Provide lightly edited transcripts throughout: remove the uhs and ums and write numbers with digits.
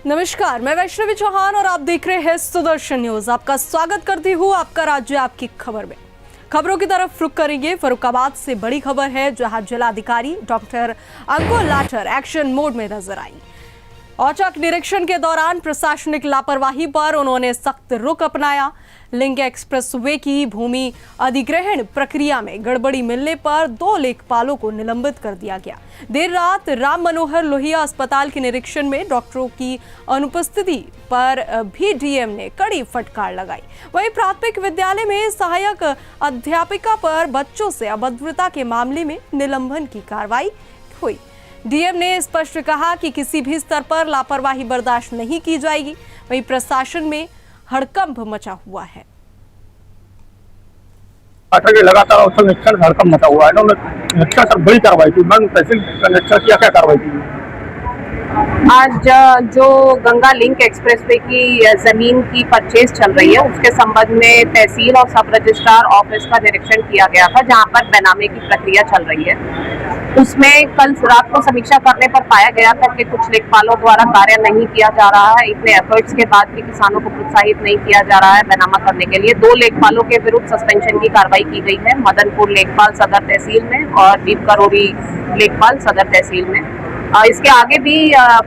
नमस्कार, मैं वैष्णवी चौहान और आप देख रहे हैं सुदर्शन न्यूज। आपका स्वागत करती हूँ आपका राज्य आपकी खबर में। खबरों की तरफ रुख करेंगे। फर्रुखाबाद से बड़ी खबर है, जहां जिलाधिकारी डॉक्टर अंकुर लाठर एक्शन मोड में नजर आई। औचक निरीक्षण के दौरान प्रशासनिक लापरवाही पर उन्होंने सख्त रुख अपनाया। लिंक एक्सप्रेसवे की भूमि अधिग्रहण प्रक्रिया में गड़बड़ी मिलने पर 2 लेखपालों को निलंबित कर दिया गया। देर रात राम मनोहर लोहिया अस्पताल के निरीक्षण में डॉक्टरों की अनुपस्थिति पर भी डीएम ने कड़ी फटकार लगाई। वहीं प्राथमिक विद्यालय में सहायक अध्यापिका पर बच्चों से अभद्रता के मामले में निलंबन की कार्रवाई हुई। डीएम ने स्पष्ट कहा कि किसी भी स्तर पर लापरवाही बर्दाश्त नहीं की जाएगी। वहीं प्रशासन में हड़कंप मचा हुआ है। लगातार हड़कंप मचा हुआ है। बड़ी कार्रवाई की, तहसील क्या कार्रवाई की? आज जो गंगा लिंक एक्सप्रेसवे की जमीन की परचेज चल रही है, उसके संबंध में तहसील और सब रजिस्ट्रार ऑफिस का निरीक्षण किया गया था, जहां पर बेनामी की प्रक्रिया चल रही है। उसमें कल रात को समीक्षा करने पर पाया गया था कि कुछ लेखपालों द्वारा कार्य नहीं किया जा रहा है। इतने एफर्ट्स के बाद भी किसानों को प्रोत्साहित नहीं किया जा रहा है बेनामा करने के लिए। 2 लेखपालों के विरुद्ध सस्पेंशन की कार्रवाई की गई है, मदनपुर लेखपाल सदर तहसील में और दीप करोड़ी लेखपाल सदर तहसील में। इसके आगे भी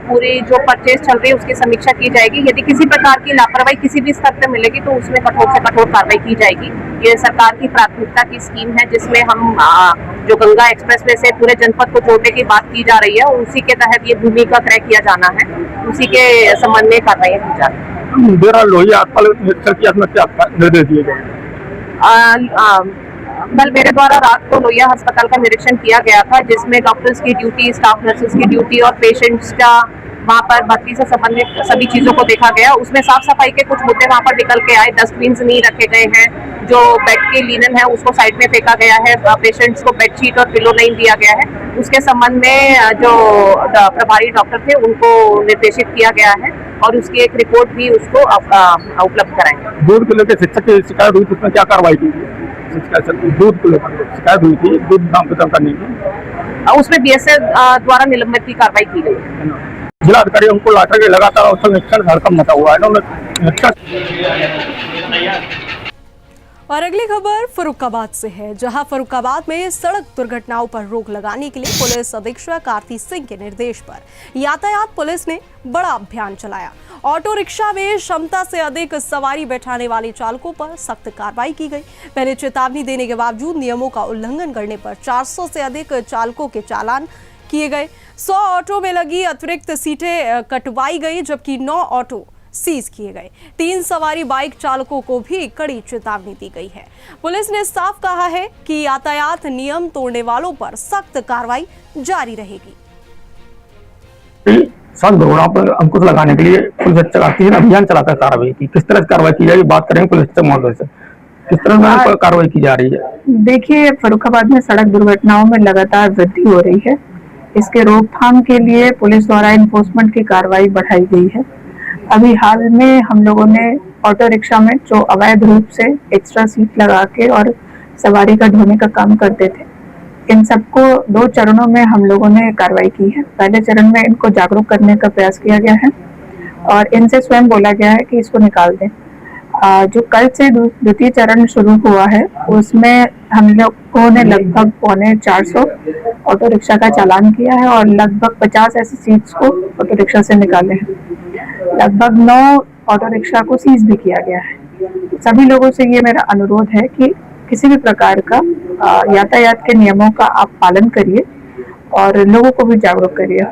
पूरी जो परचेज चल रही है उसकी समीक्षा की जाएगी। यदि किसी प्रकार की लापरवाही किसी भी स्तर पर मिलेगी तो उसमें कठोर से कठोर कार्रवाई की जाएगी। ये सरकार की प्राथमिकता की स्कीम है, जिसमें हम जो गंगा एक्सप्रेसवे से पूरे जनपद को जोड़ने की बात की जा रही है, उसी के तहत ये भूमि का क्रय किया जाना है, उसी के संबंध में कार्रवाई की जा रही है। कल मेरे द्वारा रात को लोहिया अस्पताल का निरीक्षण किया गया था, जिसमें डॉक्टर्स की ड्यूटी, स्टाफ नर्सेस की ड्यूटी और पेशेंट्स का वहाँ पर भर्ती से संबंधित सभी चीजों को देखा गया। उसमें साफ सफाई के कुछ मुद्दे वहाँ पर निकल के आए। डस्टबिन नहीं रखे गए हैं, जो बेड के लिनन है उसको साइड में फेंका गया है, पेशेंट्स को बेडशीट और पिलो नहीं दिया गया है। उसके संबंध में जो प्रभारी डॉक्टर थे उनको निर्देशित किया गया है और उसकी एक रिपोर्ट भी उसको उपलब्ध कराएंगे। दूध को लेकर शिक्षक की शिकायत हुई, उसमें क्या कार्रवाई की? दूध को लेकर शिकायत हुई थी, दूध दाम खत्म करने की, उसमें बीएसएफ द्वारा निलंबित की कार्रवाई की गई। जिलाधिकारी अंकुर लाठर के लगातार हड़कंप मचा हुआ है। और अगली खबर फर्रुखाबाद से है, जहां फर्रुखाबाद में सड़क दुर्घटनाओं पर रोक लगाने के लिए पुलिस अधीक्षक आरती सिंह के निर्देश पर यातायात पुलिस ने बड़ा अभियान चलाया। ऑटो रिक्शा में क्षमता से अधिक सवारी बैठाने वाले चालकों पर सख्त कार्रवाई की गई। पहले चेतावनी देने के बावजूद नियमों का उल्लंघन करने पर 400 से अधिक चालकों के चालान किए गए। 100 ऑटो में लगी अतिरिक्त सीटें कटवाई गई, जबकि 9 ऑटो सीज किए गए। 3 सवारी बाइक चालकों को भी कड़ी चेतावनी दी गई है। पुलिस ने साफ कहा है कि यातायात नियम तोड़ने वालों पर सख्त कार्रवाई जारी रहेगी। सड़क दुर्घटनाओं पर अंकुश लगाने के लिए पुलिस चलाती है, अभियान चलाकर कार्रवाई की। किस तरह से कार्रवाई की जाएगी बात करेंगे पुलिस महोदय से। किस तरह से कार्रवाई की जा रही है? देखिए, फर्रुखाबाद में सड़क दुर्घटनाओं में लगातार वृद्धि हो रही है। इसके रोकथाम के लिए पुलिस द्वारा इन्फोर्समेंट की कार्रवाई बढ़ाई गई है। अभी हाल में हम लोगों ने ऑटो रिक्शा में जो अवैध रूप से एक्स्ट्रा सीट लगा के और सवारी का ढोने का काम करते थे, इन सबको 2 चरणों में हम लोगों ने कार्रवाई की है। पहले चरण में इनको जागरूक करने का प्रयास किया गया है और इनसे स्वयं बोला गया है कि इसको निकाल दें। जो कल से द्वितीय चरण शुरू हुआ है, उसमें हम लोगों ने लगभग 450 ऑटो रिक्शा का चालान किया है और लगभग 50 ऐसी सीट्स को ऑटो रिक्शा से निकाले हैं। लगभग 9 ऑटो रिक्शा को सीज भी किया गया है। सभी लोगों से ये मेरा अनुरोध है कि किसी भी प्रकार का यातायात के नियमों का आप पालन करिए और लोगों को भी जागरूक करिए।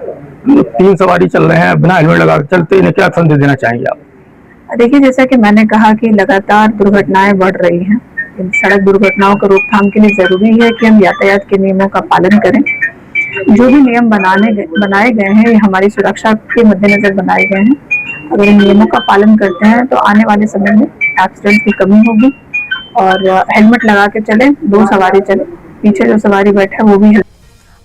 3 सवारी चल रहे हैं, बिना हेलमेट लगा चलते, इन्हें क्या संदेश देना चाहेंगे आप? देखिए, जैसा कि मैंने कहा कि लगातार दुर्घटनाएं बढ़ रही हैं। इन सड़क दुर्घटनाओं को रोकथाम के लिए जरूरी है कि हम यातायात के नियमों का पालन करें। जो भी नियम बनाए गए हैं, ये हमारी सुरक्षा के मद्देनजर बनाए गए हैं। अगर इन नियमों का पालन करते हैं तो आने वाले समय में एक्सीडेंट की कमी होगी। और हेलमेट लगा के चले, 2 सवारी चले, पीछे जो सवारी बैठे वो भी।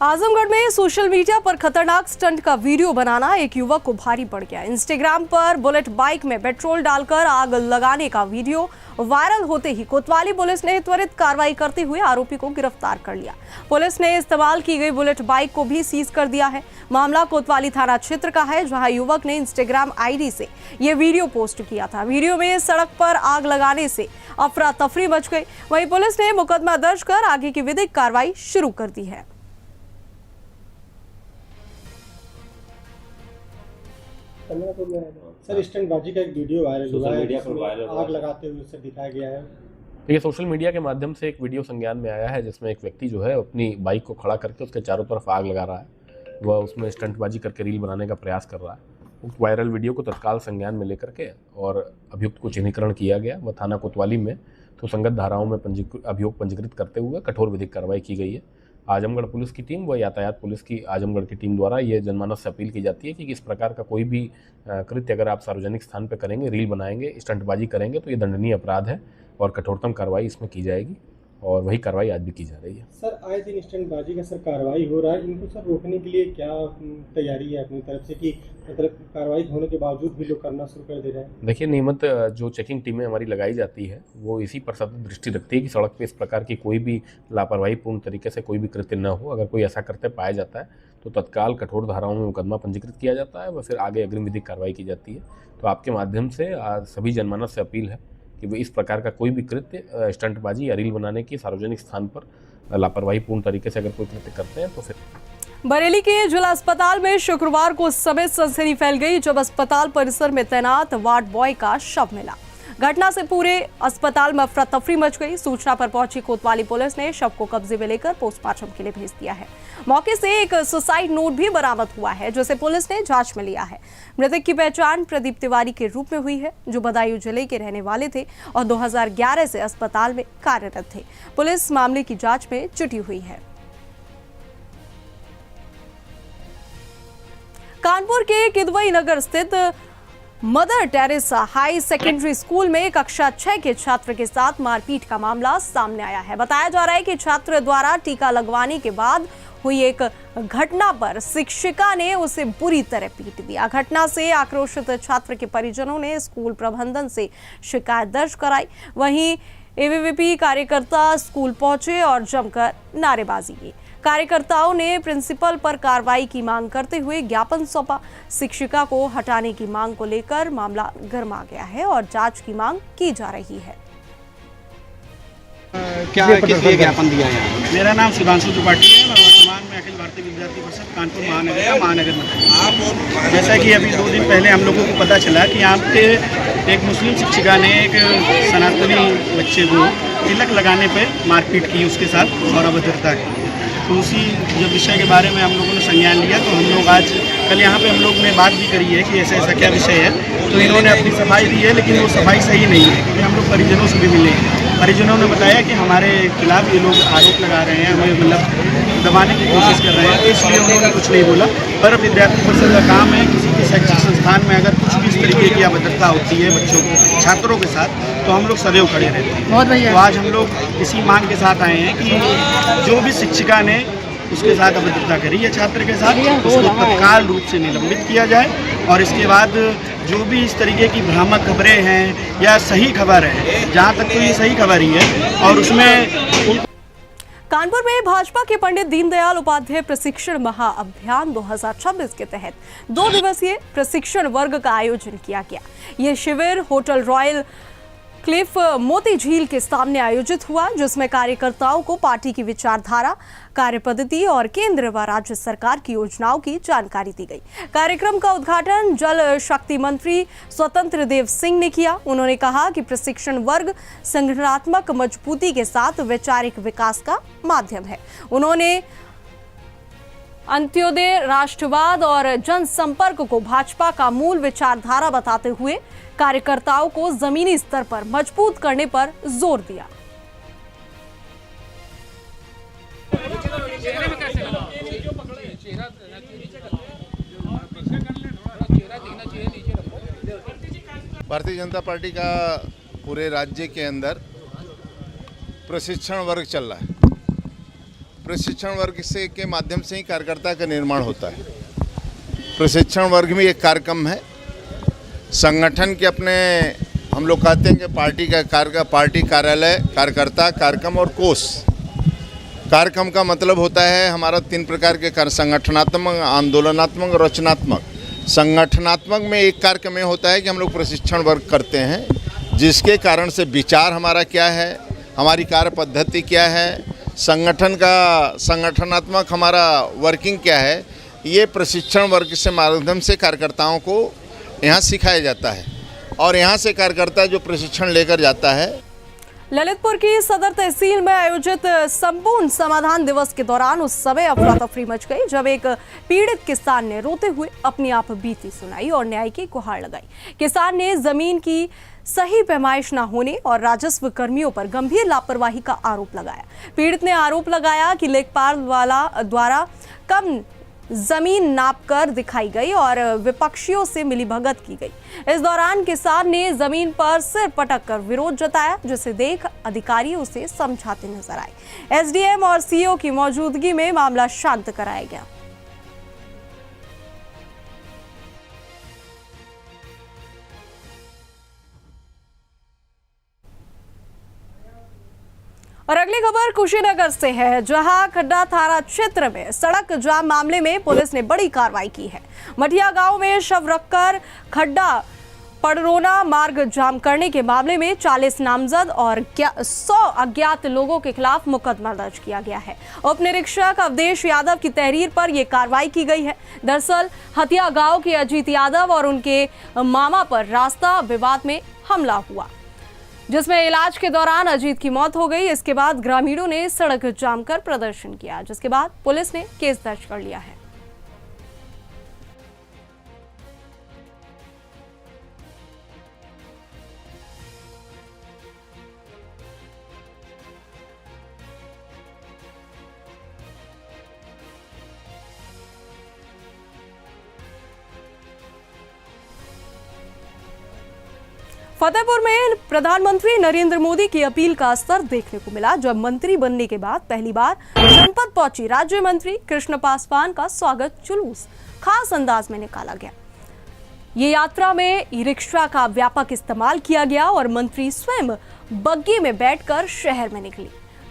आजमगढ़ में सोशल मीडिया पर खतरनाक स्टंट का वीडियो बनाना एक युवक को भारी पड़ गया। इंस्टाग्राम पर बुलेट बाइक में पेट्रोल डालकर आग लगाने का वीडियो वायरल होते ही कोतवाली पुलिस ने त्वरित कार्रवाई करते हुए आरोपी को गिरफ्तार कर लिया। पुलिस ने इस्तेमाल की गई बुलेट बाइक को भी सीज कर दिया है। मामला कोतवाली थाना क्षेत्र का है, जहां युवक ने इंस्टाग्राम आईडी से ये वीडियो पोस्ट किया था। वीडियो में सड़क पर आग लगाने से अफरा तफरी मच गई। वहीं पुलिस ने मुकदमा दर्ज कर आगे की विधिक कार्रवाई शुरू कर दी है। सर, स्टंटबाजी का एक वीडियो वायरल हुआ है, जिसमें आग लगाते हुए उसे दिखाया गया है। देखिए, सोशल मीडिया के माध्यम से एक वीडियो संज्ञान में आया है, जिसमें एक व्यक्ति जो है अपनी बाइक को खड़ा करके उसके चारों तरफ आग लगा रहा है। वह उसमें स्टंटबाजी करके रील बनाने का प्रयास कर रहा है। उस वायरल वीडियो को तत्काल संज्ञान में लेकर के और अभियुक्त को चिन्हीकरण किया गया। वह थाना कोतवाली में तो संगत धाराओं में अभियोग पंजीकृत करते हुए कठोर विधिक कार्रवाई की गई है। आजमगढ़ पुलिस की टीम व यातायात पुलिस की आजमगढ़ की टीम द्वारा ये जनमानस से अपील की जाती है कि इस प्रकार का कोई भी कृत्य अगर आप सार्वजनिक स्थान पर करेंगे, रील बनाएंगे, स्टंटबाजी करेंगे, तो ये दंडनीय अपराध है और कठोरतम कार्रवाई इसमें की जाएगी और वही कार्रवाई आज भी की जा रही है। सर, आए दिन स्टंटबाजी का सर कार्रवाई हो रहा है, इनको सर रोकने के लिए क्या तैयारी है अपनी तरफ से कि मतलब कार्रवाई होने के बावजूद भी लोग करना शुरू कर दे रहे हैं? देखिए, नियमित जो चेकिंग टीमें हमारी लगाई जाती है वो इसी पर सतत दृष्टि रखती है कि सड़क पे इस प्रकार की कोई भी लापरवाहीपूर्ण तरीके से कोई भी कृत्य न हो। अगर कोई ऐसा करते पाया जाता है तो तत्काल कठोर धाराओं में मुकदमा पंजीकृत किया जाता है व फिर आगे अग्रिम विधिक कार्रवाई की जाती है। तो आपके माध्यम से सभी जनमानस से अपील है कि वो इस प्रकार का कोई भी कृत्य स्टंटबाजी या रील बनाने की सार्वजनिक स्थान पर लापरवाहीपूर्ण तरीके से अगर कोई कृत्य करते हैं तो फिर। बरेली के जिला अस्पताल में शुक्रवार को समेत सनसनी फैल गई जब अस्पताल परिसर में तैनात वार्ड बॉय का शव मिला। घटना से पूरे अस्पताल में अफरा तफरी मच गई। सूचना पर पहुंची कोतवाली पुलिस ने शव को कब्जे में लेकर पोस्टमार्टम के लिए भेज दिया है। मौके से एक सुसाइड नोट भी बरामद हुआ है, जिसे पुलिस ने जांच में लिया है। मृतक की पहचान प्रदीप तिवारी के रूप में हुई है, जो बदायूं जिले के रहने वाले थे और 2011 से अस्पताल में कार्यरत थे। पुलिस मामले की जांच में जुटी हुई है। कानपुर के किदवई नगर स्थित mother Teresa high secondary school में कक्षा 6 के छात्र के साथ मारपीट का मामला सामने आया है। बताया जा रहा है कि छात्र द्वारा टीका लगवाने के बाद हुई एक घटना पर शिक्षिका ने उसे बुरी तरह पीट दिया। घटना से आक्रोशित छात्र के परिजनों ने स्कूल प्रबंधन से शिकायत दर्ज कराई। वहीं एबीवीपी कार्यकर्ता स्कूल पहुंचे और जमकर नारेबाजी की। कार्यकर्ताओं ने प्रिंसिपल पर कार्रवाई की मांग करते हुए ज्ञापन सौंपा। शिक्षिका को हटाने की मांग को लेकर मामला गर्मा गया है और जांच की मांग की जा रही है। क्या किस लिए ज्ञापन दिया है? मेरा नाम सुधांशु त्रिपाठी है। मैं वर्तमान में अखिल भारतीय विद्यार्थी परिषद कानपुर महानगर का महानगर मंत्री। जैसा कि अभी 2 दिन पहले हम लोगों को पता चला कि यहाँ पे एक मुस्लिम शिक्षिका ने एक सनातनी बच्चे को तिलक लगाने पे मारपीट की, उसके साथ और अभद्रता की। तो उसी जब विषय के बारे में हम लोगों ने संज्ञान लिया तो हम लोग आज कल यहाँ पे हम लोग ने बात भी करी है कि ऐसा ऐसा क्या विषय है। तो इन्होंने अपनी सफाई दी है, लेकिन वो सफाई सही नहीं है, क्योंकि हम लोग परिजनों से भी मिले हैं। परिजनों ने बताया कि हमारे खिलाफ ये लोग आरोप लगा रहे हैं, हमें मतलब दबाने की कोशिश कर रहे हैं, तो इसलिए उन्होंने कुछ नहीं बोला। पर विद्यार्थी परिषद का काम है, किसी भी शैक्षिक संस्थान में अगर कुछ भी इस तरीके की अभद्रता होती है बच्चों को, छात्रों के साथ, तो हम लोग सदैव खड़े रहते हैं। तो आज हम लोग इसी मांग के साथ आए हैं कि जो भी शिक्षिका ने उसके साथ अभद्रता करी है छात्र के साथ, उसको तत्काल रूप से निलंबित किया जाए और इसके बाद जो भी इस तरीके की भ्रामक खबरें हैं या सही खबर है, जहाँ तक तो ये सही खबर ही है और उसमें। कानपुर में भाजपा के पंडित दीनदयाल उपाध्याय प्रशिक्षण महाअभियान 2026 के तहत 2 दिवसीय प्रशिक्षण वर्ग का आयोजन किया गया। ये शिविर होटल रॉयल क्लिफ मोती झील के सामने आयोजित हुआ, जिसमें कार्यकर्ताओं को पार्टी की विचारधारा, कार्यपद्धति और केंद्र व राज्य सरकार की योजनाओं की जानकारी दी गई। कार्यक्रम का उद्घाटन जल शक्ति मंत्री स्वतंत्र देव सिंह ने किया। उन्होंने कहा कि प्रशिक्षण वर्ग संगठनात्मक मजबूती के साथ वैचारिक विकास का माध्यम है। उन्होंने अंत्योदय, राष्ट्रवाद और जनसंपर्क को भाजपा का मूल विचारधारा बताते हुए कार्यकर्ताओं को जमीनी स्तर पर मजबूत करने पर जोर दिया। भारतीय जनता पार्टी का पूरे राज्य के अंदर प्रशिक्षण वर्ग चल रहा है। प्रशिक्षण वर्ग से के माध्यम से ही कार्यकर्ता का निर्माण होता है। प्रशिक्षण वर्ग में एक कार्यक्रम है, संगठन के अपने हम लोग कहते हैं कि पार्टी का पार्टी कार्यालय, कार्यकर्ता, कार्यक्रम और कोष, कार्यक्रम का मतलब होता है हमारा 3 प्रकार के कार्य, संगठनात्मक, आंदोलनात्मक और रचनात्मक। संगठनात्मक में एक कार्यक्रम में होता है कि हम लोग प्रशिक्षण वर्ग करते हैं, जिसके कारण से विचार हमारा क्या है, हमारी कार्य पद्धति क्या है, संगठनात्मक हमारा वर्किंग क्या है, ये प्रशिक्षण वर्ग के माध्यम से कार्यकर्ताओं को यहाँ सिखाया जाता है। और यहाँ से कार्यकर्ता जो प्रशिक्षण लेकर जाता है। ललितपुर की सदर तहसील में आयोजित संपूर्ण समाधान दिवस के दौरान उस समय अफरा तफरी मच गई जब एक पीड़ित किसान ने रोते हुए अपनी आप बीती सुनाई और न्याय की गुहार लगाई। किसान ने जमीन की सही पैमाइश न होने और राजस्व कर्मियों पर गंभीर लापरवाही का आरोप लगाया। पीड़ित ने आरोप लगाया कि लेखपाल वाला द्वारा कम जमीन नापकर दिखाई गई और विपक्षियों से मिलीभगत की गई। इस दौरान किसान ने जमीन पर सिर पटक कर विरोध जताया, जिसे देख अधिकारी उसे समझाते नजर आए। एसडीएम और सीओ की मौजूदगी में मामला शांत कराया गया। और अगली खबर कुशीनगर से है, जहां खड्डा थाना क्षेत्र में सड़क जाम मामले में पुलिस ने बड़ी कार्रवाई की है। मठिया गांव में शव रखकर खड्डा पड़रोना मार्ग जाम करने के मामले में 40 नामजद और 100 अज्ञात लोगों के खिलाफ मुकदमा दर्ज किया गया है। उप निरीक्षक अवधेश यादव की तहरीर पर यह कार्रवाई की गई है। दरअसल हथिया गांव के अजीत यादव और उनके मामा पर रास्ता विवाद में हमला हुआ, जिसमें इलाज के दौरान अजीत की मौत हो गई। इसके बाद ग्रामीणों ने सड़क जाम कर प्रदर्शन किया, जिसके बाद पुलिस ने केस दर्ज कर लिया है। फतेहपुर में प्रधानमंत्री नरेंद्र मोदी की अपील का असर देखने को मिला, जब मंत्री बनने के बाद पहली बार जनपद पहुंची राज्य मंत्री कृष्ण पासवान का स्वागत जुलूस खास अंदाज में निकाला गया। ये यात्रा में ई रिक्शा का व्यापक इस्तेमाल किया गया और मंत्री स्वयं बग्गी में बैठकर शहर में निकली।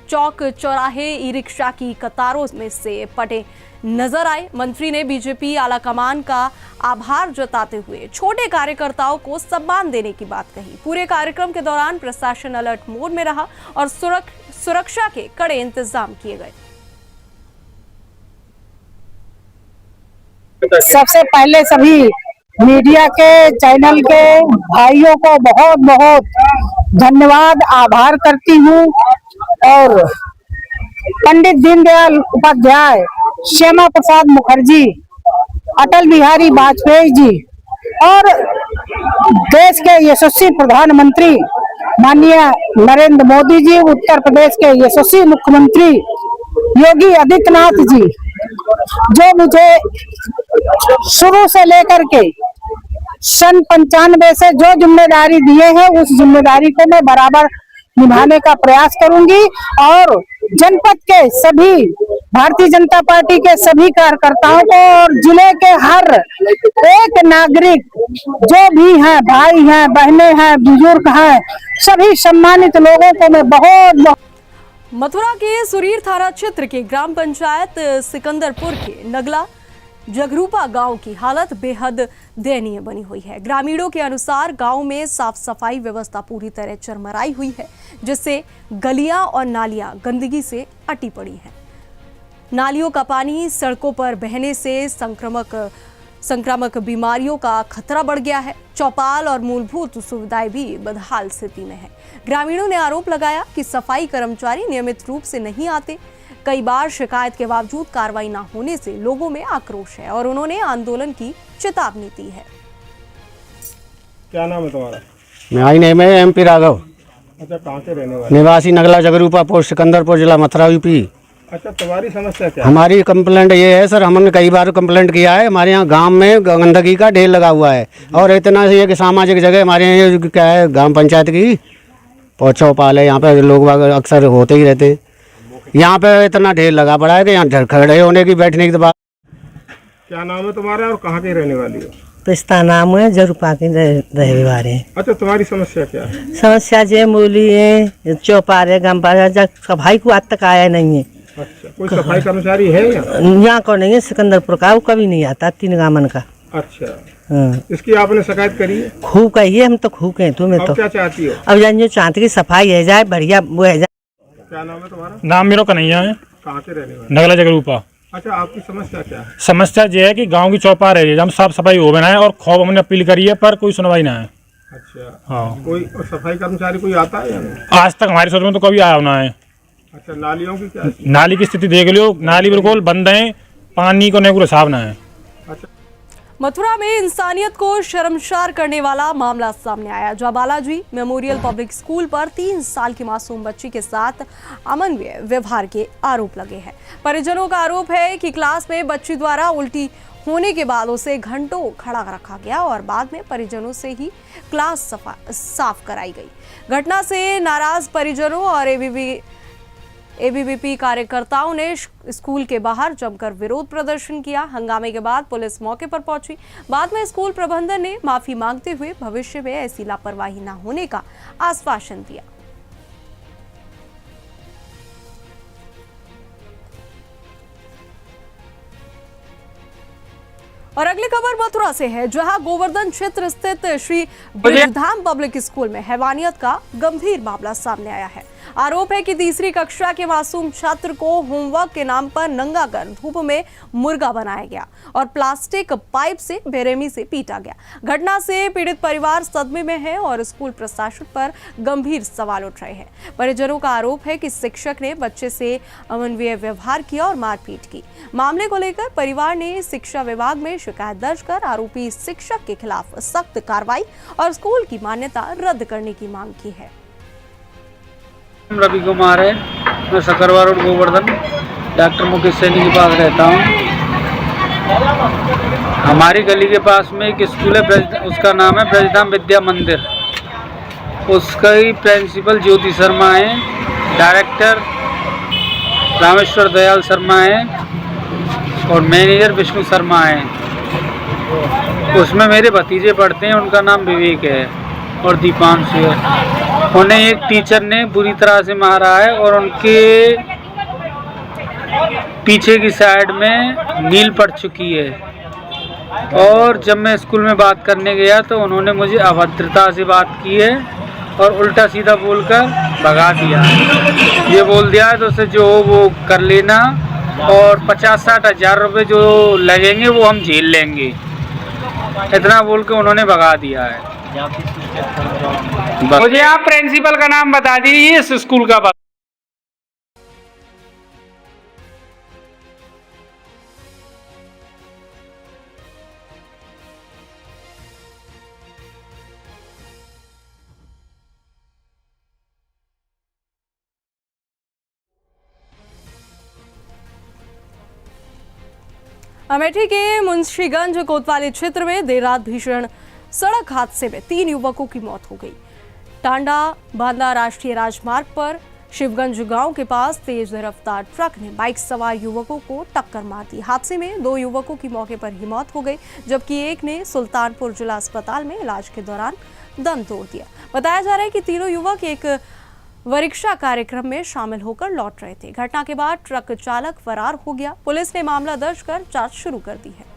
चौक चौराहे ई रिक्शा की कतारों में से पटे नजर आए। मंत्री ने बीजेपी आला कमान का आभार जताते हुए छोटे कार्यकर्ताओं को सम्मान देने की बात कही। पूरे कार्यक्रम के दौरान प्रशासन अलर्ट मोड में रहा और सुरक्षा के कड़े इंतजाम किए गए। सबसे पहले सभी मीडिया के चैनल के भाइयों को बहुत बहुत धन्यवाद, आभार करती हूँ। और पंडित दीनदयाल उपाध्याय, श्यामा प्रसाद मुखर्जी, अटल बिहारी वाजपेयी जी और देश के यशस्वी प्रधानमंत्री माननीय नरेंद्र मोदी जी, उत्तर प्रदेश के यशस्वी मुख्यमंत्री योगी आदित्यनाथ जी, जो मुझे शुरू से लेकर के सन 95 से जो जिम्मेदारी दिए हैं, उस जिम्मेदारी को मैं बराबर निभाने का प्रयास करूंगी और जनपद के सभी भारतीय जनता पार्टी के सभी कार्यकर्ताओं को और जिले के हर एक नागरिक जो भी हैं, भाई हैं, बहनें हैं, बुजुर्ग हैं, सभी सम्मानित लोगों को मैं बहुत मथुरा के सुरीर थाना क्षेत्र के ग्राम पंचायत सिकंदरपुर के नगला जगरूपा गांव की हालत बेहद दयनीय बनी हुई है। ग्रामीणों के अनुसार गांव में साफ सफाई व्यवस्था पूरी तरह चरमराई हुई है, जिससे गलियां और नालियां गंदगी से अटी पड़ी हैं। नालियों का पानी सड़कों पर बहने से संक्रामक बीमारियों का खतरा बढ़ गया है। चौपाल और मूलभूत सुविधाएं भी बदहाल स्थिति में है। ग्रामीणों ने आरोप लगाया कि सफाई कर्मचारी नियमित रूप से नहीं आते। कई बार शिकायत के बावजूद कार्रवाई न होने से लोगों में आक्रोश है और उन्होंने आंदोलन की चेतावनी दी है। क्या नाम है तुम्हारा? मेरा नाम है MP राघव। अच्छा, कहाँ से रहने वाले? निवासी नगला जगरूपा पोस्ट सिकंदरपुर, जिला मथुरा, यूपी। अच्छा, तुम्हारी समस्या क्या है? हमारी कंप्लेंट ये है सर, हमने कई बार कंप्लेंट किया है। हमारे यहाँ गांव में गंदगी का ढेर लगा हुआ है और इतना ये कि सामाजिक जगह हमारे यहाँ ये क्या है, ग्राम पंचायत की और चौपाल है, यहाँ पे लोग अक्सर होते ही रहते। यहाँ पे इतना ढेर लगा पड़ा है कि यहाँ खड़े होने की, बैठने की बात। क्या नाम है तुम्हारा और कहाँ की रहने वाली हो? पिस्ता नाम है, जरूपा के रहने वाले हैं। अच्छा, तुम्हारी समस्या क्या है? समस्या जे मूली है, चौपाल है, गंपा, सफाई को आज तक आया नहीं है। अच्छा, कोई सफाई कर्मचारी है यहाँ? यहाँ को नहीं है, सिकंदरपुर का, वो कभी नहीं आता, 3 गामन का। अच्छा, हाँ। इसकी आपने शिकायत करी है? खूब कही है, हम तो खूब कहे तुम्हें। अब तो क्या चाहती हो? अब जान जो चाहती की सफाई है जाए, बढ़िया वो है जाए। क्या नाम है तुम्हारा? नाम मेरा कन्हैया है। कहाँ के रहने वाले? नगला जगरूपा। अच्छा, आपकी समस्या क्या है? समस्या ये है कि गांव की चौपाल है, हम साफ सफाई हो बनाए और खूब हमने अपील करी है, पर कोई सुनवाई ना है। अच्छा, हाँ। कोई सफाई कर्मचारी कोई आता है या नहीं? आज तक हमारी सोच में तो कभी आया ना है। अच्छा, नालियों की क्या? नाली की स्थिति देख लो, नाली बिल्कुल बंद है, पानी को नहीं कोई हिसाब ना है। अच्छा, मथुरा में इंसानियत को शर्मसार करने वाला मामला सामने आया, जहां बालाजी मेमोरियल पब्लिक स्कूल पर 3 साल की मासूम बच्ची के साथ अमानवीय व्यवहार के आरोप लगे हैं। परिजनों का आरोप है कि क्लास में बच्ची द्वारा उल्टी होने के बाद उसे घंटों खड़ा रखा गया और बाद में परिजनों से ही क्लास साफ कराई गई। घटना से नाराज परिजनों और एबीवीपी कार्यकर्ताओं ने स्कूल के बाहर जमकर विरोध प्रदर्शन किया। हंगामे के बाद पुलिस मौके पर पहुंची। बाद में स्कूल प्रबंधन ने माफी मांगते हुए भविष्य में ऐसी लापरवाही न होने का आश्वासन दिया। और अगली खबर मथुरा से है, जहां गोवर्धन क्षेत्र स्थित श्री ब्रजधाम पब्लिक स्कूल में हैवानियत का गंभीर मामला सामने आया है। आरोप है कि तीसरी कक्षा के मासूम छात्र को होमवर्क के नाम पर नंगा कर धूप में मुर्गा बनाया गया और प्लास्टिक पाइप से बेरहमी से पीटा गया। घटना से पीड़ित परिवार सदमे में है और स्कूल प्रशासन पर गंभीर सवाल उठ रहे हैं। परिजनों का आरोप है कि शिक्षक ने बच्चे से अमानवीय व्यवहार किया और मारपीट की। मामले को लेकर परिवार ने शिक्षा विभाग में शिकायत दर्ज कर आरोपी शिक्षक के खिलाफ सख्त कार्रवाई और स्कूल की मान्यता रद्द करने की मांग की है। रवि कुमार है, मैं सकरवा रोड गोवर्धन डॉक्टर मुकेश सैनी के पास रहता हूँ। हमारी गली के पास में एक स्कूल है, उसका नाम है ब्रजधाम विद्या मंदिर। उसका ही प्रिंसिपल ज्योति शर्मा है, डायरेक्टर रामेश्वर दयाल शर्मा है और मैनेजर विष्णु शर्मा है। उसमें मेरे भतीजे पढ़ते हैं, उनका नाम विवेक है और दीपांशु है। उन्हें एक टीचर ने बुरी तरह से मारा है और उनके पीछे की साइड में नील पड़ चुकी है। और जब मैं स्कूल में बात करने गया तो उन्होंने मुझे अभद्रता से बात की है और उल्टा सीधा बोलकर भगा दिया। ये बोल दिया है तो उसे जो हो वो कर लेना और 50-60 हज़ार रुपये जो लगेंगे वो हम झेल लेंगे, इतना बोल के उन्होंने भगा दिया है। मुझे आप प्रिंसिपल का नाम बता दीजिए इस स्कूल का। अमेठी के मुंशीगंज कोतवाली क्षेत्र में देर रात भीषण सड़क हादसे में 3 युवकों की मौत हो गई। टांडा बांदा राष्ट्रीय राजमार्ग पर शिवगंज गांव के पास तेज रफ्तार ट्रक ने बाइक सवार युवकों को टक्कर मार दी। हादसे में 2 युवकों की मौके पर ही मौत हो गई, जबकि एक ने सुल्तानपुर जिला अस्पताल में इलाज के दौरान दम तोड़ दिया। बताया जा रहा है कि तीनों युवक एक परीक्षा कार्यक्रम में शामिल होकर लौट रहे थे। घटना के बाद ट्रक चालक फरार हो गया। पुलिस ने मामला दर्ज कर जांच शुरू कर दी है।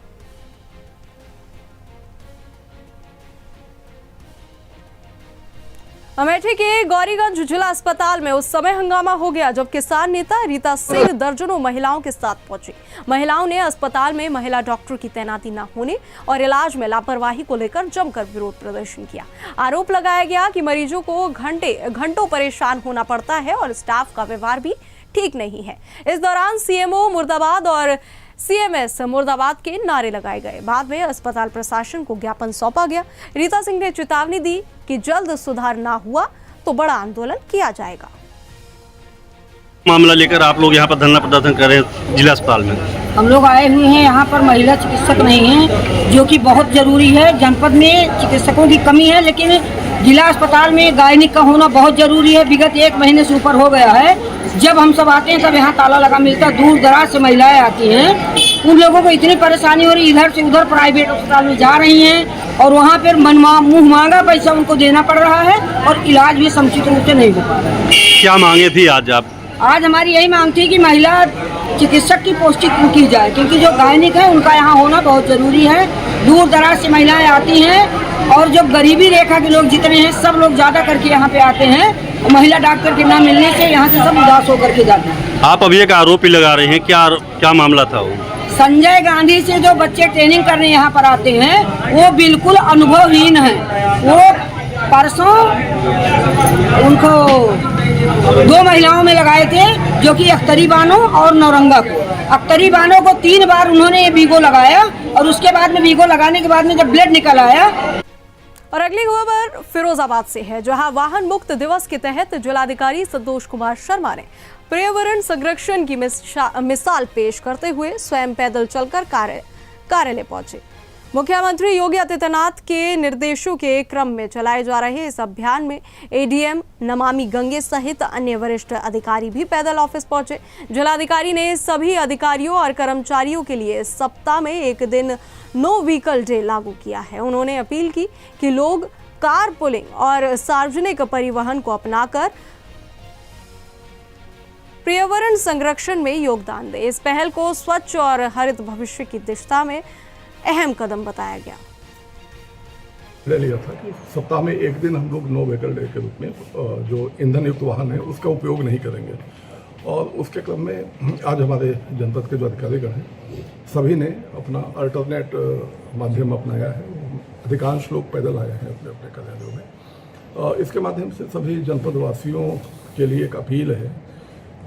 अमेठी के गौरीगंज जिला अस्पताल में उस समय हंगामा हो गया जब किसान नेता रीता सिंह दर्जनों महिलाओं के साथ पहुंची। महिलाओं ने अस्पताल में महिला डॉक्टर की तैनाती न होने और इलाज में लापरवाही को लेकर जमकर विरोध प्रदर्शन किया। आरोप लगाया गया कि मरीजों को घंटों परेशान होना पड़ता है और स्टाफ का व्यवहार भी ठीक नहीं है। इस दौरान सीएमओ मुर्दाबाद और सीएमएस मुर्दाबाद के नारे लगाए गए। बाद में अस्पताल प्रशासन को ज्ञापन सौंपा गया। रीता सिंह ने चेतावनी दी कि जल्द सुधार ना हुआ तो बड़ा आंदोलन किया जाएगा। मामला लेकर आप लोग यहाँ पर धरना प्रदर्शन कर रहे हैं जिला अस्पताल में? हम लोग आए हुए हैं, यहाँ पर महिला चिकित्सक नहीं है, जो कि बहुत जरूरी है। जनपद में चिकित्सकों की कमी है, लेकिन जिला अस्पताल में गायनिक का होना बहुत जरूरी है। विगत 1 महीने से ऊपर हो गया है। जब हम सब आते हैं तब यहाँ ताला लगा मिलता है। दूर दराज से महिलाएं आती हैं, उन लोगों को इतनी परेशानी हो रही, इधर से उधर प्राइवेट अस्पताल में जा रही हैं और वहाँ पर मुँह मांगा पैसा उनको देना पड़ रहा है और इलाज भी समुचित रूप से नहीं हो पा रहा है। क्या मांगे थी आज आप? आज हमारी यही मांग थी कि महिला चिकित्सक की पोस्टिंग की जाए, क्योंकि जो गायनिक है उनका यहाँ होना बहुत ज़रूरी है। दूर दराज से महिलाएं आती हैं और जो गरीबी रेखा के लोग जितने हैं सब लोग ज़्यादा करके यहाँ पे आते हैं और महिला डॉक्टर के ना मिलने से यहाँ से सब उदास होकर के जाते हैं। आप अभी एक आरोप लगा रहे हैं, क्या मामला था वो? संजय गांधी से जो बच्चे ट्रेनिंग करने यहाँ पर आते हैं वो बिल्कुल अनुभवहीन है। वो परसों उनको 2 महिलाओं में लगाए थे, जो कि अख्तरी बानो और नौरंगा को। अख्तरी बानो को 3 बार उन्होंने ये वीगो लगाया और उसके बाद में वीगो लगाने के बाद में जब ब्लड निकल आया। और अगली खबर फिरोजाबाद से है, जहां वाहन मुक्त दिवस के तहत जिलाधिकारी संतोष कुमार शर्मा ने पर्यावरण संरक्षण की मिसाल पेश करते हुए स्वयं पैदल चलकर कार्यालय पहुंचे। मुख्यमंत्री योगी आदित्यनाथ के निर्देशों के क्रम में चलाए जा रहे इस अभियान में एडीएम नमामि गंगे सहित अन्य वरिष्ठ अधिकारी भी पैदल ऑफिस पहुंचे। जिलाधिकारी ने सभी अधिकारियों और कर्मचारियों के लिए सप्ताह में एक दिन नो व्हीकल डे लागू किया है। उन्होंने अपील की कि लोग कार पुलिंग और सार्वजनिक परिवहन को अपनाकर पर्यावरण संरक्षण में योगदान दें। इस पहल को स्वच्छ और हरित भविष्य की दिशा में अहम कदम बताया गया। ले लिया था कि सप्ताह में एक दिन हम लोग नो व्हीकल डे के रूप में जो ईंधन युक्त वाहन है उसका उपयोग नहीं करेंगे। और उसके क्रम में आज हमारे जनपद के जो अधिकारीगण हैं सभी ने अपना अल्टरनेट माध्यम अपनाया है। अधिकांश लोग पैदल आए हैं अपने अपने कार्यालयों में। इसके माध्यम से सभी जनपद वासियों के लिए एक अपील है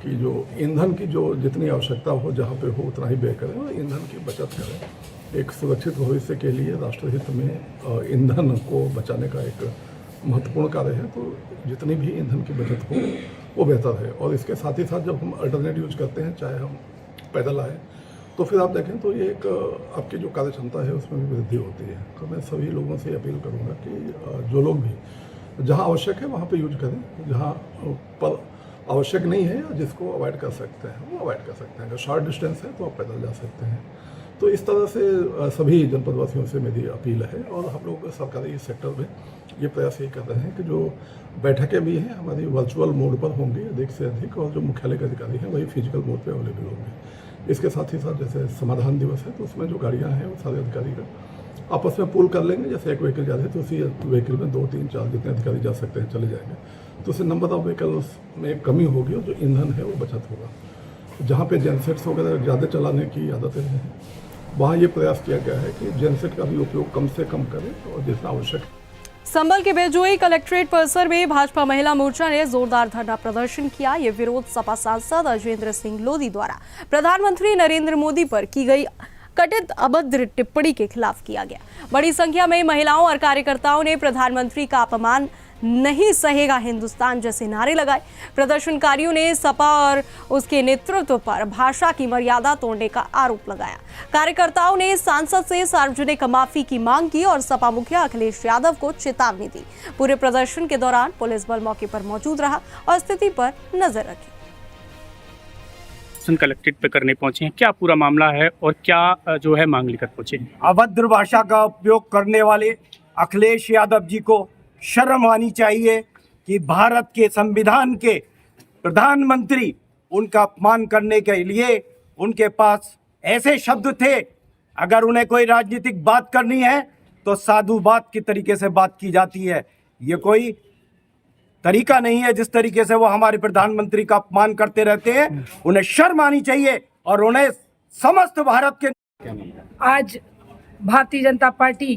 कि जो ईंधन की जो जितनी आवश्यकता हो जहाँ पे हो उतना ही व्यय करें और ईंधन की बचत करें। एक सुरक्षित भविष्य के लिए राष्ट्रहित में ईंधन को बचाने का एक महत्वपूर्ण कार्य है, तो जितनी भी ईंधन की बचत हो वो बेहतर है। और इसके साथ ही साथ जब हम अल्टरनेट यूज करते हैं, चाहे हम पैदल आए, तो फिर आप देखें तो ये एक आपकी जो कार्य क्षमता है उसमें भी वृद्धि होती है। तो मैं सभी लोगों से अपील करूँगा कि जो लोग भी जहाँ आवश्यक है वहाँ पर यूज करें, जहाँ पर आवश्यक नहीं है जिसको अवॉइड कर सकते हैं वो अवॉइड कर सकते हैं। अगर शॉर्ट डिस्टेंस है तो आप पैदल जा सकते हैं। तो इस तरह से सभी जनपदवासियों से मेरी अपील है। और हम लोग सरकारी सेक्टर में ये प्रयास ये कर रहे हैं कि जो बैठकें भी हैं हमारी वर्चुअल मोड पर होंगी अधिक से अधिक, और जो मुख्यालय के अधिकारी हैं वही फिजिकल मोड पे अवेलेबल होंगे। इसके साथ ही साथ जैसे समाधान दिवस है तो उसमें जो गाड़ियाँ हैं वो सारे अधिकारी आपस में पूल कर लेंगे। जैसे एक व्हीकल जा रही है तो उसी व्हीकल में 2, 3, 4 जितने अधिकारी जा सकते हैं चले जाएंगे। तो उससे नंबर ऑफ व्हीकल्स में कमी होगी और जो ईंधन है वो बचत होगा। जहाँ पे जेनसेट्स वगैरह ज़्यादा चलाने की आदतें हैं वहाँ ये प्रयास किया गया है कि जेनसेट का भी उपयोग कम से कम करें और जितना आवश्यक है। संभल के बेजोई कलेक्ट्रेट परिसर में भाजपा महिला मोर्चा ने जोरदार धरना प्रदर्शन किया। ये विरोध सपा सांसद अजेंद्र सिंह लोधी द्वारा प्रधानमंत्री नरेंद्र मोदी पर की गई कथित अभद्र टिप्पणी के खिलाफ किया गया। बड़ी संख्या में महिलाओं और कार्यकर्ताओं ने प्रधानमंत्री का अपमान नहीं सहेगा हिंदुस्तान जैसे नारे लगाए। प्रदर्शनकारियों ने सपा और उसके नेतृत्व पर भाषा की मर्यादा तोड़ने का आरोप लगाया। कार्यकर्ताओं ने सांसद से सार्वजनिक माफी की मांग की और सपा मुखिया अखिलेश यादव को चेतावनी दी। पूरे प्रदर्शन के दौरान पुलिस बल मौके पर मौजूद रहा और स्थिति पर नजर रखी। कलेक्ट्रेट पे करने पहुंचे हैं, क्या पूरा मामला है और क्या जो है मांग लेकर पहुंचे? अभद्र भाषा का उपयोग करने वाले अखिलेश यादव जी को शर्म आनी चाहिए कि भारत के संविधान के प्रधानमंत्री उनका अपमान करने के लिए उनके पास ऐसे शब्द थे। अगर उन्हें कोई राजनीतिक बात करनी है तो साधु बात की तरीके से बात की जाती है। ये कोई तरीका नहीं है जिस तरीके से वो हमारे प्रधानमंत्री का अपमान करते रहते हैं। उन्हें शर्म आनी चाहिए और उन्हें समस्त भारत के आज भारतीय जनता पार्टी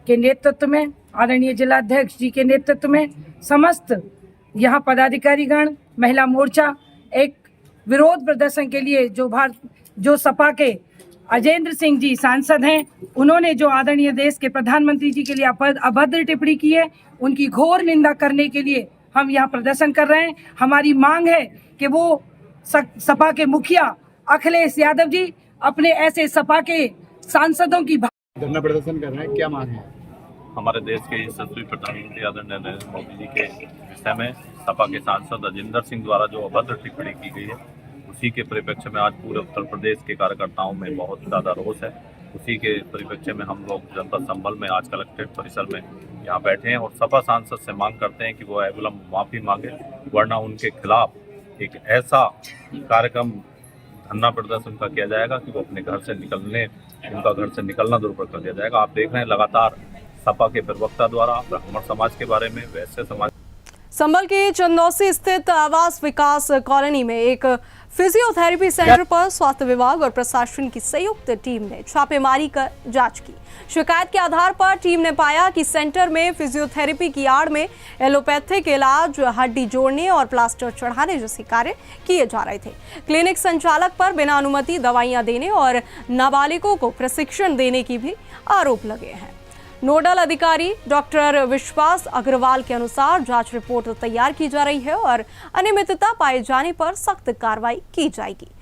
के नेतृत्व में, आदरणीय जिलाध्यक्ष जी के नेतृत्व में समस्त यहाँ पदाधिकारीगण, महिला मोर्चा एक विरोध प्रदर्शन के लिए जो सपा के अजेंद्र सिंह जी सांसद हैं, उन्होंने जो आदरणीय देश के प्रधानमंत्री जी के लिए अभद्र टिप्पणी की है, उनकी घोर निंदा करने के लिए हम यहाँ प्रदर्शन कर रहे हैं। हमारी मांग है कि वो सपा के मुखिया अखिलेश यादव जी अपने ऐसे सपा के सांसदों की धरना प्रदर्शन कर रहे हैं, क्या मांग है? हमारे देश के यशस्वी प्रधानमंत्री आदरणीय नरेंद्र मोदी जी के विषय में सपा के सांसद अजेंद्र सिंह द्वारा जो अभद्र टिप्पणी की गई है, उसी के परिप्रेक्ष्य में आज पूरे उत्तर प्रदेश के कार्यकर्ताओं में बहुत ज़्यादा रोष है। उसी के परिप्रेक्ष्य में हम लोग जनपद संभल में आज कलेक्ट्रेट परिसर में यहाँ बैठे हैं और सपा सांसद से मांग करते हैं कि वो अविलंब माफ़ी मांगे, वरना उनके खिलाफ एक ऐसा कार्यक्रम धरना प्रदर्शन का किया जाएगा कि वो अपने घर से उनका घर से निकलना दूर पर कर दिया जाएगा। आप देख रहे हैं लगातार सपा के प्रवक्ता द्वारा ब्राह्मण समाज के बारे में, वैश्य समाज। संभल के चंदौसी स्थित आवास विकास कॉलोनी में एक फिजियोथेरेपी सेंटर पर स्वास्थ्य विभाग और प्रशासन की संयुक्त टीम ने छापेमारी कर जांच की। शिकायत के आधार पर टीम ने पाया कि सेंटर में फिजियोथेरेपी की आड़ में एलोपैथिक इलाज, हड्डी जोड़ने और प्लास्टर चढ़ाने जैसे कार्य किए जा रहे थे। क्लिनिक संचालक पर बिना अनुमति दवाइयां देने और नाबालिगों को प्रशिक्षण देने की भी आरोप लगे हैं। नोडल अधिकारी डॉक्टर विश्वास अग्रवाल के अनुसार जांच रिपोर्ट तैयार की जा रही है और अनियमितता पाए जाने पर सख्त कार्रवाई की जाएगी।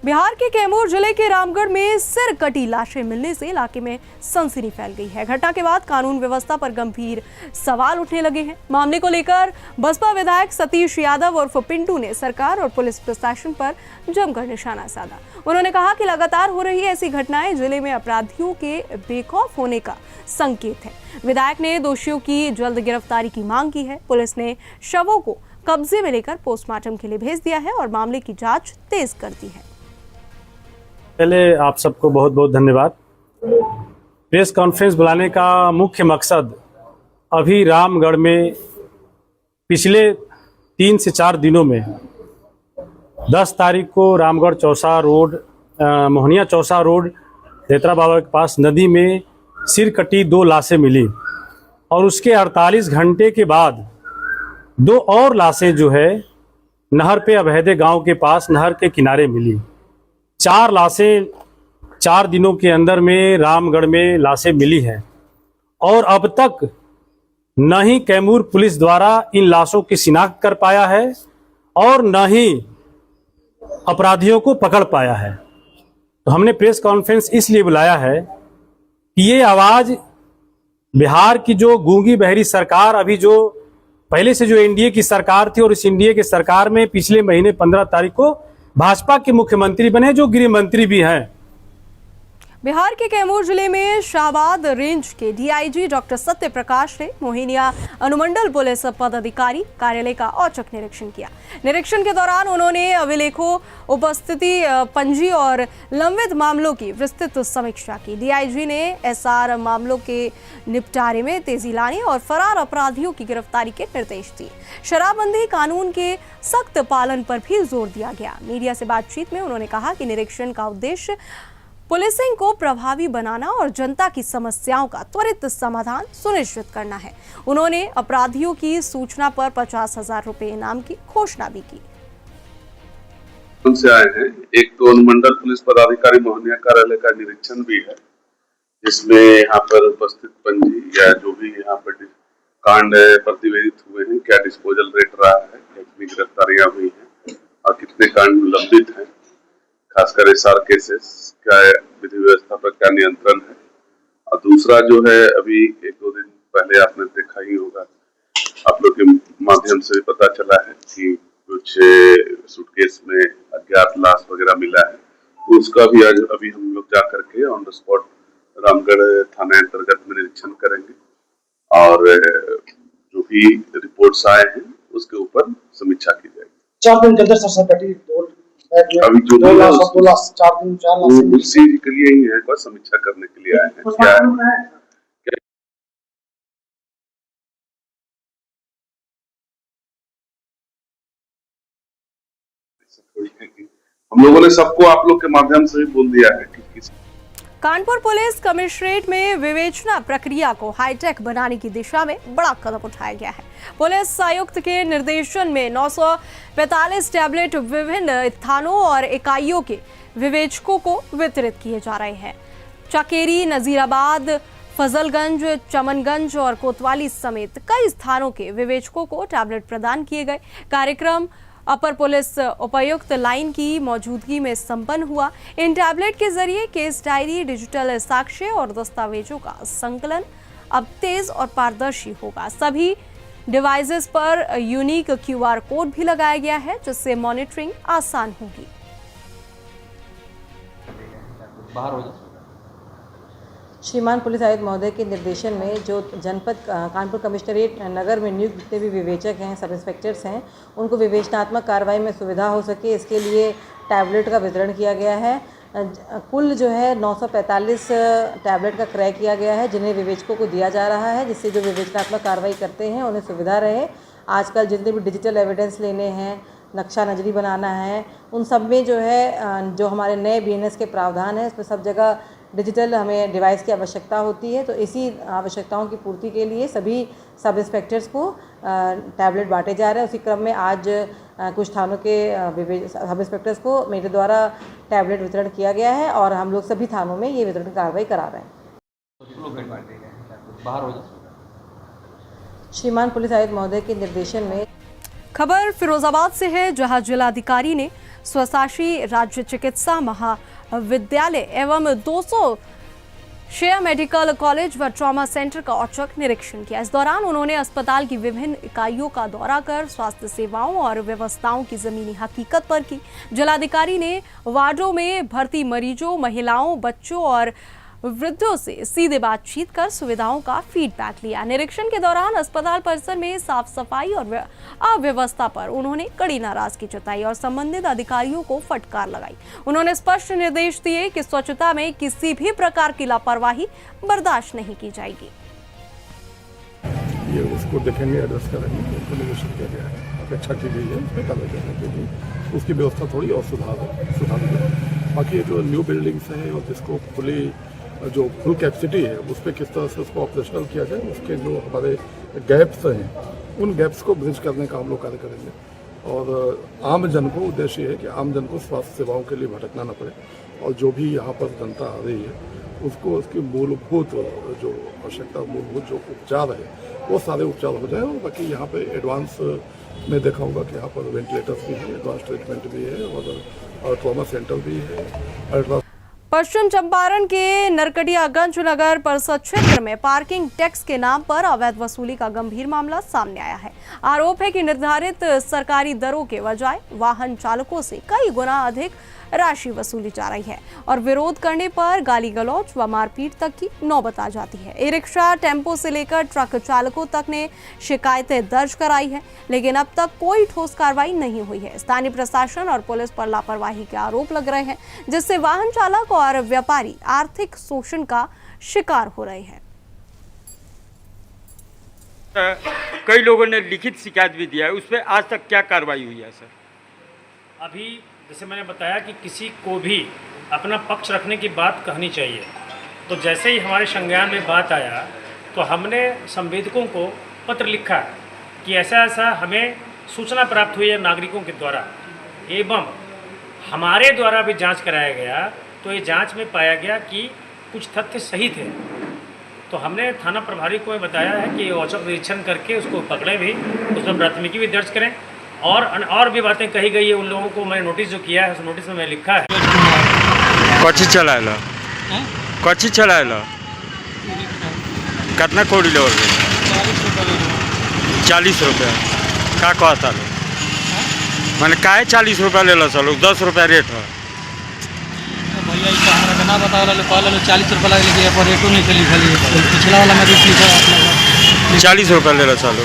बिहार के कैमूर जिले के रामगढ़ में सिर कटी लाशें मिलने से इलाके में सनसनी फैल गई है। घटना के बाद कानून व्यवस्था पर गंभीर सवाल उठने लगे हैं। मामले को लेकर बसपा विधायक सतीश यादव उर्फ पिंटू ने सरकार और पुलिस प्रशासन पर जमकर निशाना साधा। उन्होंने कहा कि लगातार हो रही ऐसी घटनाएं जिले में अपराधियों के बेखौफ होने का संकेत है। विधायक ने दोषियों की जल्द गिरफ्तारी की मांग की है। पुलिस ने शवों को कब्जे में लेकर पोस्टमार्टम के लिए भेज दिया है और मामले की जांच तेज कर दी है। पहले आप सबको बहुत बहुत धन्यवाद। प्रेस कॉन्फ्रेंस बुलाने का मुख्य मकसद अभी रामगढ़ में पिछले 3 से 4 दिनों में 10 तारीख को रामगढ़ चौसा रोड, मोहनिया चौसा रोड देतरा बाबा के पास नदी में सिर कटी 2 लाशें मिली और उसके 48 घंटे के बाद 2 और लाशें जो है नहर पे अभैदे गांव के पास नहर के किनारे मिली। 4 लाशें 4 दिनों के अंदर में रामगढ़ में लाशें मिली हैं और अब तक न ही कैमूर पुलिस द्वारा इन लाशों की शिनाख्त कर पाया है और न ही अपराधियों को पकड़ पाया है। तो हमने प्रेस कॉन्फ्रेंस इसलिए बुलाया है कि ये आवाज बिहार की जो गूंगी बहरी सरकार, अभी जो पहले से जो एनडीए की सरकार थी और इस एनडीए की सरकार में पिछले महीने 15 तारीख को भाजपा के मुख्यमंत्री बने जो गृह मंत्री भी हैं। बिहार के कैमूर जिले में शाहबाद रेंज के डीआईजी डॉक्टर सत्य प्रकाश ने मोहिनिया अनुमंडल पुलिस पदाधिकारी कार्यालय का औचक निरीक्षण किया। निरीक्षण के दौरान उन्होंने अभिलेखों, उपस्थिति पंजी और लंबित मामलों की विस्तृत समीक्षा की। डीआईजी ने एसआर मामलों के निपटारे में तेजी लाने और फरार अपराधियों की गिरफ्तारी के निर्देश दिए। शराबबंदी कानून के सख्त पालन पर भी जोर दिया गया। मीडिया से बातचीत में उन्होंने कहा कि निरीक्षण का उद्देश्य पुलिसिंग को प्रभावी बनाना और जनता की समस्याओं का त्वरित समाधान सुनिश्चित करना है। उन्होंने अपराधियों की सूचना पर 50,000 रुपए इनाम की घोषणा भी की। उनसे आए हैं, एक तो अनुमंडल पुलिस पदाधिकारी मोहनिया कार्यालय का निरीक्षण भी है, जिसमें यहाँ पर उपस्थित पंजी या जो भी यहाँ पर कांड प्रतिवेदित हुए हैं, क्या डिस्पोजल रेट रहा है, कितनी गिरफ्तारियां हुई हैं और कितने कांड लंबित हैं, खासकर एसआर केसेस क्या विधि व्यवस्था पर क्या नियंत्रण है। और दूसरा जो है, अभी 1-2 दिन पहले आपने देखा ही होगा, आप लोग के माध्यम से पता चला है कि कुछ सूटकेस में अज्ञात लाश वगैरह मिला है, तो उसका भी आज अभी हम लोग जा करके ऑन द स्पॉट रामगढ़ थाना अंतर्गत में निरीक्षण करेंगे और जो भी रिपोर्ट्स आए हैं उसके ऊपर समीक्षा की जाएगी। 4 दिन के अंदर सर अभी जो 2 लाख 4 दिन 4 लाख उसी के लिए ही है, कोई समीक्षा करने के लिए आए हैं। क्या हम लोगों ने सबको आप लोग के माध्यम से भी बोल दिया है कि कानपुर पुलिस कमिश्नरेट में विवेचना प्रक्रिया को हाईटेक बनाने की दिशा में बड़ा कदम उठाया गया है। पुलिस आयुक्त के निर्देशन में 945 टैबलेट विभिन्न थानों और इकाइयों के विवेचकों को वितरित किए जा रहे हैं। चकेरी, नजीराबाद, फजलगंज, चमनगंज और कोतवाली समेत कई स्थानों के विवेचकों को टैबलेट प्रदान किए गए। कार्यक्रम अपर पुलिस उपायुक्त लाइन की मौजूदगी में संपन्न हुआ। इन टैबलेट के जरिए केस डायरी, डिजिटल साक्ष्य और दस्तावेजों का संकलन अब तेज और पारदर्शी होगा। सभी डिवाइसेस पर यूनिक QR कोड भी लगाया गया है, जिससे मॉनिटरिंग आसान होगी। श्रीमान पुलिस आयुक्त महोदय के निर्देशन में जो जनपद कानपुर कमिश्नरेट नगर में नियुक्त जितने भी विवेचक हैं, सब इंस्पेक्टर्स हैं, उनको विवेचनात्मक कार्रवाई में सुविधा हो सके इसके लिए टैबलेट का वितरण किया गया है। कुल जो है 945 टैबलेट का क्रय किया गया है, जिन्हें विवेचकों को दिया जा रहा है, जिससे जो विवेचनात्मक कार्रवाई करते हैं उन्हें सुविधा रहे। आजकल जितने भी डिजिटल एविडेंस लेने हैं, नक्शा नजरी बनाना है, उन सब में जो है जो हमारे नए BNS के प्रावधान है, इसमें सब जगह डिजिटल हमें डिवाइस की आवश्यकता होती है। तो इसी आवश्यकताओं की पूर्ति के लिए सभी सब इंस्पेक्टर्स को टैबलेट बांटे जा रहे हैं। उसी क्रम में आज कुछ थानों के सब इंस्पेक्टर्स को मेरे द्वारा टैबलेट वितरण किया गया है और हम लोग सभी थानों में ये वितरण कार्रवाई करा रहे हैं। श्रीमान पुलिस आयुक्त महोदय के निर्देशन में खबर फिरोजाबाद से है, जहां जिलाधिकारी ने स्वशासी राज्य चिकित्सा महाविद्यालय एवं 200 शेयर मेडिकल कॉलेज व ट्रॉमा सेंटर का औचक निरीक्षण किया। इस दौरान उन्होंने अस्पताल की विभिन्न इकाइयों का दौरा कर स्वास्थ्य सेवाओं और व्यवस्थाओं की जमीनी हकीकत पर की। जिलाधिकारी ने वार्डों में भर्ती मरीजों, महिलाओं, बच्चों और वृद्धों से सीधे बातचीत कर सुविधाओं का फीडबैक लिया। निरीक्षण के दौरान अस्पताल परिसर में साफ सफाई और अव्यवस्था पर उन्होंने कड़ी नाराजगी जताई और संबंधित अधिकारियों को फटकार लगाई। उन्होंने स्पष्ट निर्देश दिए कि स्वच्छता में किसी भी प्रकार की लापरवाही बर्दाश्त नहीं की जाएगी। ये उसको देखेंगे, एड्रेस करेंगे, उनको निरीक्षण किया गया है, अपेक्षा की गई है उसमें कार्रवाई करने के लिए। उसकी व्यवस्था थोड़ी और सुधार बाकी जो न्यू बिल्डिंग्स हैं और जिसको जो फुल कैपेसिटी है उस पर किस तरह से उसको ऑपरेशनल किया जाए, उसके जो हमारे गैप्स हैं उन गैप्स को ब्रिज करने का हम लोग कार्य करेंगे। और आम जन को उद्देश्य है कि आम जन को स्वास्थ्य सेवाओं के लिए भटकना न पड़े और जो भी यहाँ पर जनता आ रही है उसको उसकी मूलभूत जो आवश्यकता, मूलभूत जो उपचार है वो सारे उपचार हो जाए। और बाकी यहाँ पे एडवांस में देखा होगा कि यहाँ पर वेंटिलेटर्स भी है, एडवांस ट्रीटमेंट भी है और ट्रॉमा सेंटर भी है। पश्चिम चंपारण के नरकटियागंज नगर परिषद क्षेत्र में पार्किंग टैक्स के नाम पर अवैध वसूली का गंभीर मामला सामने आया है। आरोप है कि निर्धारित सरकारी दरों के बजाय वाहन चालकों से कई गुना अधिक राशि वसूली जा रही है और विरोध करने पर गाली गलौज व मारपीट तक की नौबत आ जाती है। ई रिक्शा, टेम्पो से लेकर ट्रक चालकों तक ने शिकायतें दर्ज कराई है, लेकिन अब तक कोई ठोस कार्रवाई नहीं हुई है। स्थानीय प्रशासन और पुलिस पर लापरवाही के आरोप लग रहे हैं, जिससे वाहन चालक और व्यापारी आर्थिक शोषण का शिकार हो रहे हैं। कई लोगों ने लिखित शिकायत भी दिया है, उस पर आज तक क्या कार्रवाई हुई है सर? अभी जैसे मैंने बताया कि किसी को भी अपना पक्ष रखने की बात कहनी चाहिए, तो जैसे ही हमारे संज्ञान में बात आया तो हमने संवेदकों को पत्र लिखा कि ऐसा ऐसा हमें सूचना प्राप्त हुई है नागरिकों के द्वारा एवं हमारे द्वारा भी जांच कराया गया, तो ये जांच में पाया गया कि कुछ तथ्य सही थे। तो हमने थाना प्रभारी को बताया है कि औचक निरीक्षण करके उसको पकड़ें भी, उसमें प्राथमिकी भी दर्ज करें और भी बातें कही गई है। उन लोगों को मैंने नोटिस जो किया है उस नोटिस में मैं लिखा है। कच्ची चलाएला कच्ची चलाएला कितना कोड़ी ले 40 रुपया का कहता लो मैंने काहे 40 रुपया ले लो चलो 10 रुपया रेट है भैया हमारा ना बता वाला पहले 40 रुपया लगे, लेकिन पर रेटो नहीं चली खाली पिछला वाला में रेट लिखा 40 रुपया ले लो चलो।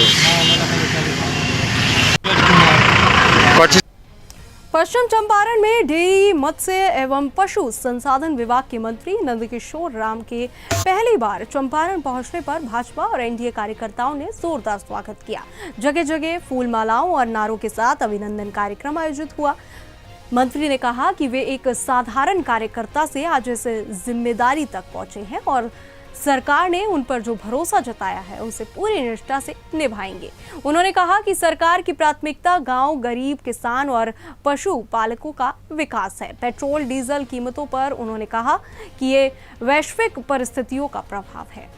पश्चिम चंपारण में डेयरी, मत्स्य एवं पशु संसाधन विभाग के मंत्री नंदकिशोर राम के पहली बार चंपारण पहुंचने पर भाजपा और एनडीए कार्यकर्ताओं ने जोरदार स्वागत किया। जगह जगह फूल मालाओं और नारों के साथ अभिनंदन कार्यक्रम आयोजित हुआ। मंत्री ने कहा कि वे एक साधारण कार्यकर्ता से आज इस जिम्मेदारी तक पहुंचे हैं और सरकार ने उन पर जो भरोसा जताया है उसे पूरी निष्ठा से निभाएंगे। उन्होंने कहा कि सरकार की प्राथमिकता गांव, गरीब, किसान और पशु पालकों का विकास है। पेट्रोल डीजल कीमतों पर उन्होंने कहा कि ये वैश्विक परिस्थितियों का प्रभाव है।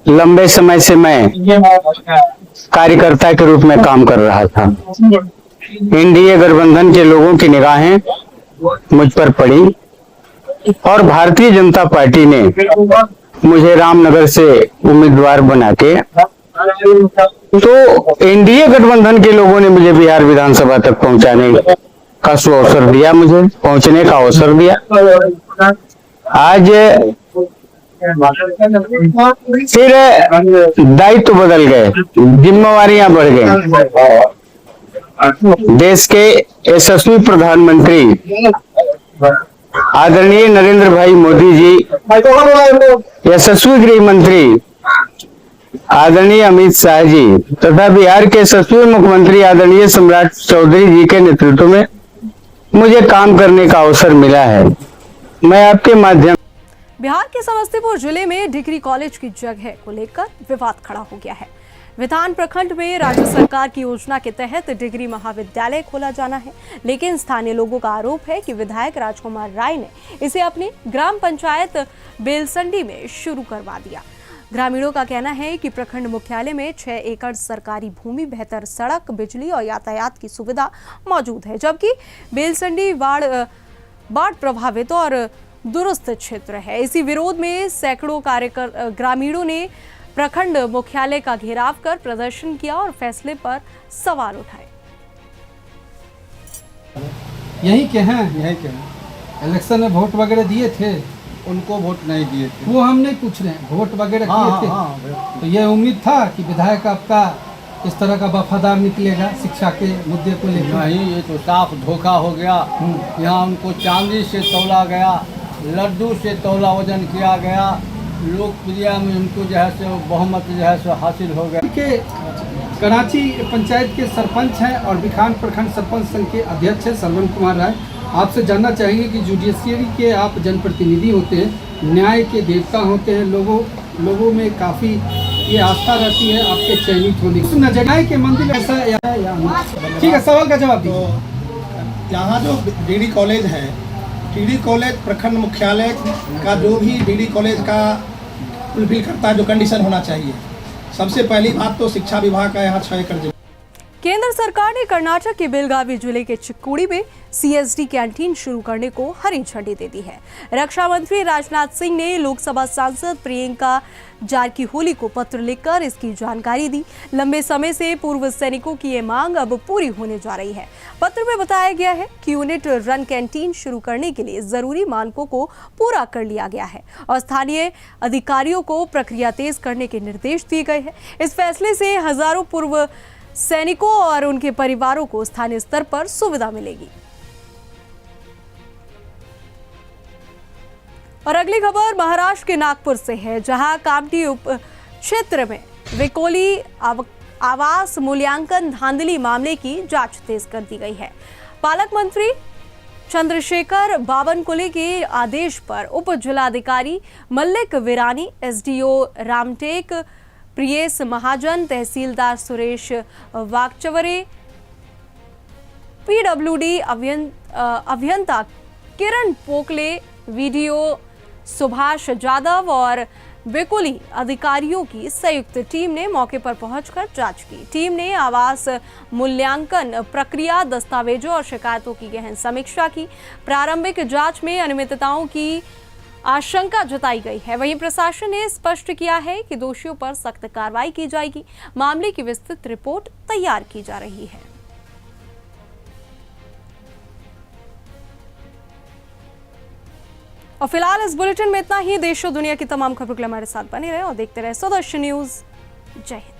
लंबे समय से मैं कार्यकर्ता के रूप में काम कर रहा था। एनडीए गठबंधन के लोगों की निगाहें मुझ पर पड़ी और भारतीय जनता पार्टी ने मुझे रामनगर से उम्मीदवार बना के तो एनडीए गठबंधन के लोगों ने मुझे बिहार विधानसभा तक पहुंचाने का अवसर दिया, मुझे पहुंचने का अवसर दिया। आज फिर दायित्व बदल गए, जिम्मेवारियां बढ़ गई। देश के यशस्वी प्रधानमंत्री आदरणीय नरेंद्र भाई मोदी जी, यशस्वी गृह मंत्री आदरणीय अमित शाह जी तथा बिहार के यशस्वी मुख्यमंत्री आदरणीय सम्राट चौधरी जी के नेतृत्व में मुझे काम करने का अवसर मिला है। मैं आपके माध्यम बिहार के समस्तीपुर जिले में डिग्री कॉलेज की जगह को लेकर विवाद खड़ा हो गया है। विधान प्रखंड में राज्य सरकार की योजना के तहत डिग्री महाविद्यालय खोला जाना है, लेकिन स्थानीय लोगों का आरोप है कि विधायक राजकुमार राय ने इसे अपनी ग्राम पंचायत बेलसंडी में शुरू करवा दिया। ग्रामीणों का कहना है कि प्रखंड मुख्यालय में 6 एकड़ सरकारी भूमि, बेहतर सड़क, बिजली और यातायात की सुविधा मौजूद है, जबकि बेलसंडी बाढ़ प्रभावित और दुरुस्त क्षेत्र है। इसी विरोध में सैकड़ों ग्रामीणों ने प्रखंड मुख्यालय का घेराव कर प्रदर्शन किया और फैसले पर सवाल उठाए। यही के हैं इलेक्शन में वोट वगैरह दिए थे, उनको वोट नहीं दिए थे। वो हम नहीं पूछ रहे हैं, वोट वगैरह किए थे। तो ये उम्मीद था कि विधायक आपका इस तरह का वफादार निकलेगा शिक्षा के मुद्दे को लेकर। नहीं, ये तो साफ धोखा हो गया। यहाँ उनको चांदी से तौला गया, लड्डू से तौला वजन किया गया, लोकप्रिय में उनको जो है सो बहुमत जो है सो हासिल हो गया। के कराची पंचायत के सरपंच हैं और बिखान प्रखंड सरपंच संघ के अध्यक्ष हैं श्रवण कुमार राय। आपसे जानना चाहेंगे कि जुडिशियरी के आप जनप्रतिनिधि होते हैं, न्याय के देवता होते हैं, लोगों में काफ़ी ये आस्था रहती है आपके चयनित होने की। न्याय के मंदिर ऐसा या ठीक है, सवाल का जवाब दीजिए। यहाँ जो डिग्री कॉलेज है, डिग्री कॉलेज प्रखंड मुख्यालय का जो भी डिग्री कॉलेज का फुलफिल करता है जो कंडीशन होना चाहिए, सबसे पहली बात तो शिक्षा विभाग का यहाँ 6 एकड़। केंद्र सरकार ने कर्नाटक के बेलगावी जिले के चिक्कोड़ी में सीएसडी कैंटीन शुरू करने को हरी झंडी दे दी है। रक्षा मंत्री राजनाथ सिंह ने लोकसभा सांसद प्रियंका जारकीहोली को पत्र लिखकर इसकी जानकारी दी। लंबे समय से पूर्व सैनिकों की ये मांग अब पूरी होने जा रही है। पत्र में बताया गया है कि यूनिट रन कैंटीन शुरू करने के लिए जरूरी मानकों को पूरा कर लिया गया है और स्थानीय अधिकारियों को प्रक्रिया तेज करने के निर्देश दिए गए हैं। इस फैसले से हजारों पूर्व सैनिकों और उनके परिवारों को स्थानीय स्तर पर सुविधा मिलेगी। और अगली खबर महाराष्ट्र के नागपुर से है, जहां कामठी उप क्षेत्र में वेकोली आवास मूल्यांकन धांधली मामले की जांच तेज कर दी गई है। पालक मंत्री चंद्रशेखर बावनकुले के आदेश पर उप जिलाधिकारी मल्लिक विरानी, एसडीओ रामटेक प्रियेश महाजन, तहसीलदार सुरेश वाकचवरे, पीडब्ल्यूडी अभियंता किरण पोकले, वीडियो सुभाष जाधव और वेकोली अधिकारियों की संयुक्त टीम ने मौके पर पहुंचकर जांच की। टीम ने आवास मूल्यांकन प्रक्रिया, दस्तावेजों और शिकायतों की गहन समीक्षा की। प्रारंभिक जांच में अनियमितताओं की आशंका जताई गई है। वहीं प्रशासन ने स्पष्ट किया है कि दोषियों पर सख्त कार्रवाई की जाएगी। मामले की विस्तृत रिपोर्ट तैयार की जा रही है। और फिलहाल इस बुलेटिन में इतना ही। देश और दुनिया की तमाम खबरों के लिए हमारे साथ बने रहे और देखते रहे स्वदर्शन न्यूज। जय हिंद।